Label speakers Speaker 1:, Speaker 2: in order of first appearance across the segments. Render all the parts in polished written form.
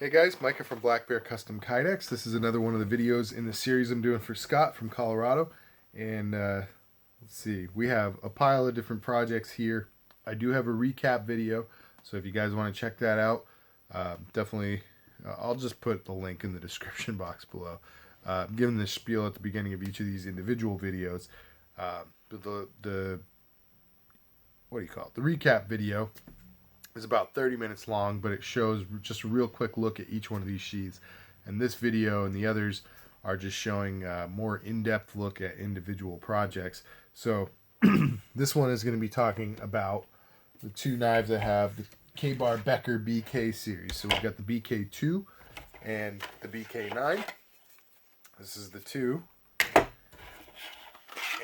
Speaker 1: Hey guys, Micah from blackbearcustomkydex. This is another one of the videos in the series I'm doing for Scott from Colorado. And let's see, we have a pile of different projects here. I do have a recap video, so if you guys want to check that out, definitely, I'll just put the link in the description box below. I'm giving this spiel at the beginning of each of these individual videos. The what do you call it? The recap video is about 30 minutes long, but it shows just a real quick look at each one of these sheaths. And this video and the others are just showing a more in-depth look at individual projects. So this one is going to be talking about the two knives that have the K-Bar Becker BK series. So we've got the BK-2 and the BK-9. This is the 2.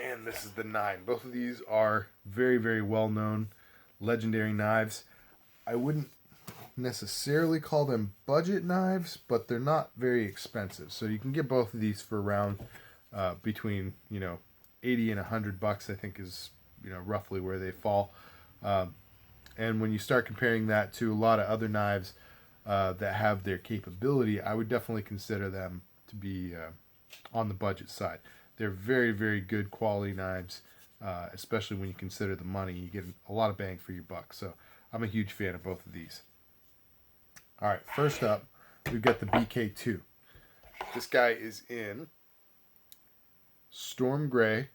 Speaker 1: And this is the 9. Both of these are very, very well-known, legendary knives. I wouldn't necessarily call them budget knives, but they're not very expensive. So you can get both of these for around between 80 and $100. I think is roughly where they fall. And when you start comparing that to a lot of other knives that have their capability, I would definitely consider them to be on the budget side. They're very, very good quality knives, especially when you consider the money. You get a lot of bang for your buck. So I'm a huge fan of both of these. All right, first up, we've got the BK-2. This guy is in Storm Gray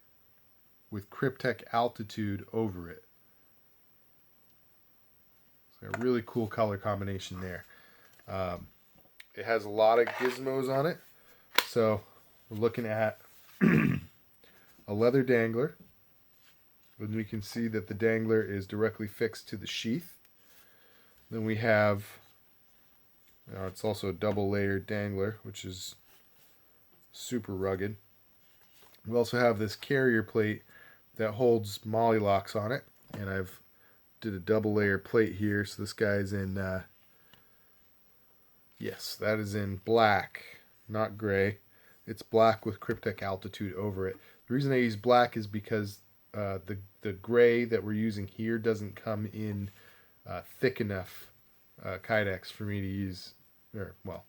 Speaker 1: with Cryptek Altitude over it. So a really cool color combination there. It has a lot of gizmos on it. So we're looking at a leather dangler. And we can see that the dangler is directly fixed to the sheath. Then we have, it's also a double layered dangler, which is super rugged. We also have this carrier plate that holds molly locks on it. And I've did a double layer plate here. So this guy's in, yes, that is in black, not gray. It's black with Cryptek Altitude over it. The reason I use black is because the gray that we're using here doesn't come in thick enough Kydex for me to use, or well,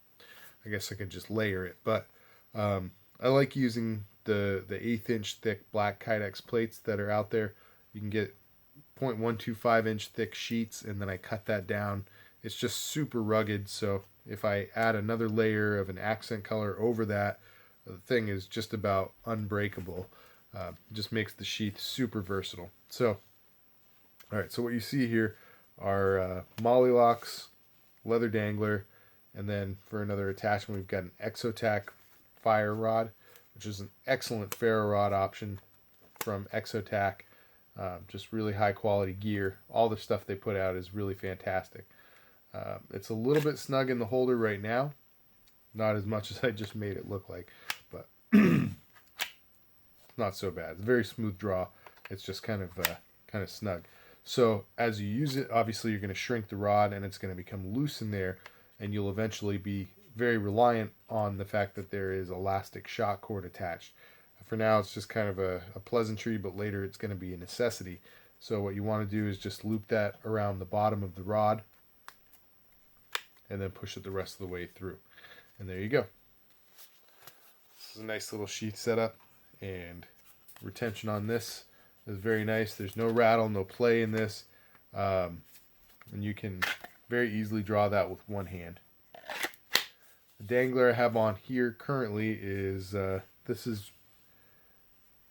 Speaker 1: I guess I could just layer it, but I like using the 1/8 inch thick black Kydex plates that are out there. You can get 0.125 inch thick sheets, and then I cut that down. It's just super rugged, so if I add another layer of an accent color over that, the thing is just about unbreakable. Just makes the sheath super versatile. So, all right, so what you see here are molly locks, leather dangler, and then for another attachment, we've got an Exotac fire rod, which is an excellent ferro rod option from Exotac. Just really high quality gear. All the stuff they put out is really fantastic. It's a little bit snug in the holder right now. Not as much as I just made it look like, but not so bad. It's a very smooth draw. It's just kind of snug. So as you use it, obviously you're going to shrink the rod and it's going to become loose in there, and you'll eventually be very reliant on the fact that there is elastic shock cord attached. For now it's just kind of a pleasantry, but later it's going to be a necessity. So what you want to do is just loop that around the bottom of the rod and then push it the rest of the way through. And there you go. This is a nice little sheath setup, and retention on this is very nice. There's no rattle, no play in this, and you can very easily draw that with one hand. The dangler I have on here currently is, this is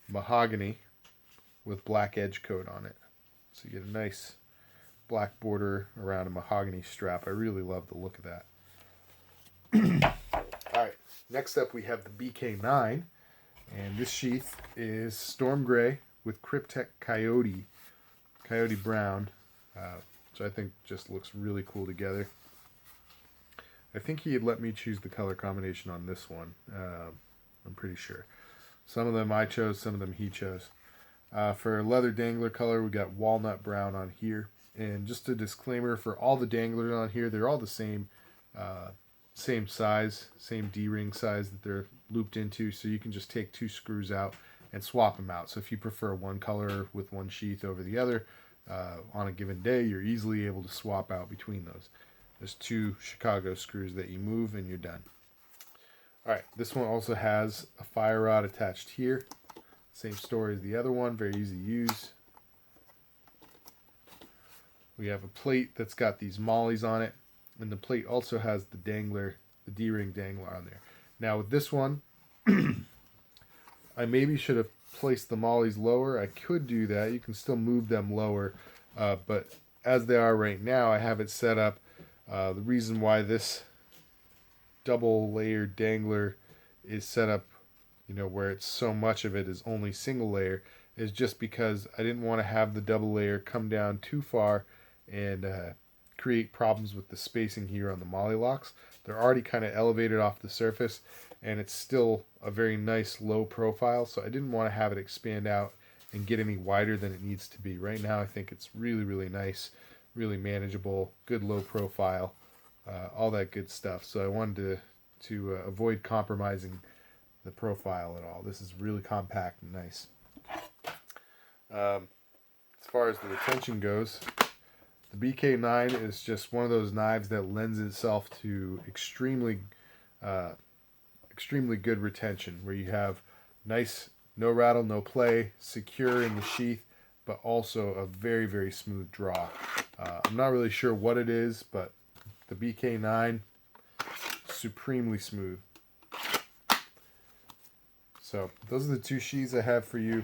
Speaker 1: mahogany with black edge coat on it. So you get a nice black border around a mahogany strap. I really love the look of that. Alright, next up we have the BK-9, and this sheath is Storm Gray with Cryptek Coyote Brown, which I think just looks really cool together. I think he had let me choose the color combination on this one. I'm pretty sure. Some of them I chose, some of them he chose. For leather dangler color, we got walnut brown on here. And just a disclaimer, for all the danglers on here, they're all the same size, same D-ring size that they're looped into, so you can just take 2 screws out and swap them out. So if you prefer one color with one sheath over the other on a given day, you're easily able to swap out between those. There's 2 Chicago screws that you move and you're done. Alright, this one also has a fire rod attached here. Same story as the other one, very easy to use. We have a plate that's got these mollies on it, and the plate also has the dangler, the D-ring dangler on there. Now with this one, I maybe should have placed the mollies lower. I could do that. You can still move them lower, but as they are right now, I have it set up. The reason why this double layered dangler is set up, where it's so much of it is only single layer, is just because I didn't want to have the double layer come down too far and create problems with the spacing here on the molly locks. They're already kind of elevated off the surface, and it's still a very nice low profile, so I didn't want to have it expand out and get any wider than it needs to be. Right now I think it's really, really nice, really manageable, good low profile, all that good stuff. So I wanted to avoid compromising the profile at all. This is really compact and nice. As far as the retention goes, the BK-9 is just one of those knives that lends itself to extremely good retention, where you have nice, no rattle, no play, secure in the sheath, but also a very, very smooth draw. I'm not really sure what it is, but the BK-9, supremely smooth. So those are the 2 sheaths I have for you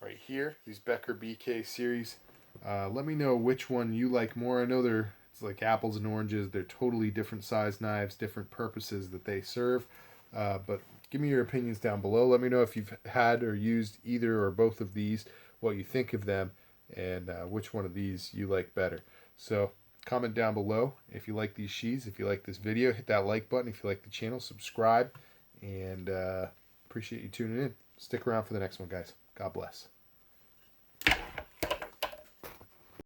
Speaker 1: right here, these Becker BK series. Let me know which one you like more. I know it's like apples and oranges. They're totally different size knives, different purposes that they serve. But give me your opinions down below. Let me know if you've had or used either or both of these, what you think of them, and which one of these you like better. So comment down below if you like these sheaths. If you like this video, hit that like button. If you like the channel, subscribe. And appreciate you tuning in. Stick around for the next one, guys. God bless.